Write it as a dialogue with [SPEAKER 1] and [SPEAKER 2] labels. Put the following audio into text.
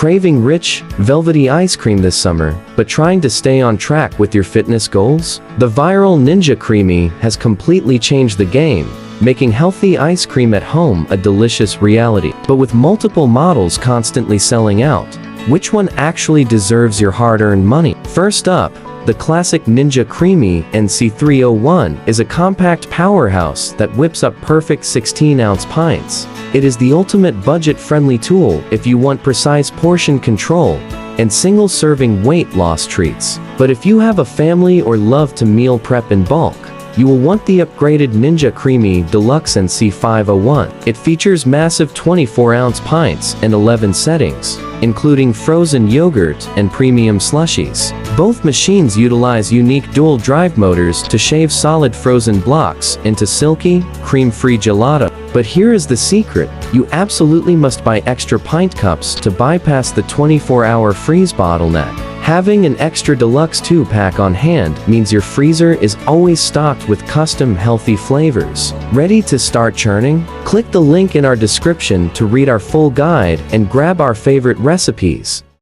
[SPEAKER 1] Craving rich, velvety ice cream this summer, but trying to stay on track with your fitness goals? The viral Ninja CREAMi has completely changed the game, making healthy ice cream at home a delicious reality. But with multiple models constantly selling out, which one actually deserves your hard-earned money? First up, the classic Ninja CREAMi NC301 is a compact powerhouse that whips up perfect 16-ounce pints. It is the ultimate budget-friendly tool if you want precise portion control and single-serving weight loss treats. But if you have a family or love to meal prep in bulk, you will want the upgraded Ninja CREAMi Deluxe NC501. It features massive 24-ounce pints and 11 settings, including frozen yogurt and premium slushies. Both machines utilize unique dual drive motors to shave solid frozen blocks into silky, cream-free gelato. But here is the secret: you absolutely must buy extra pint cups to bypass the 24-hour freeze bottleneck. Having an extra deluxe 2-pack on hand means your freezer is always stocked with custom healthy flavors. Ready to start churning? Click the link in our description to read our full guide and grab our favorite recipes.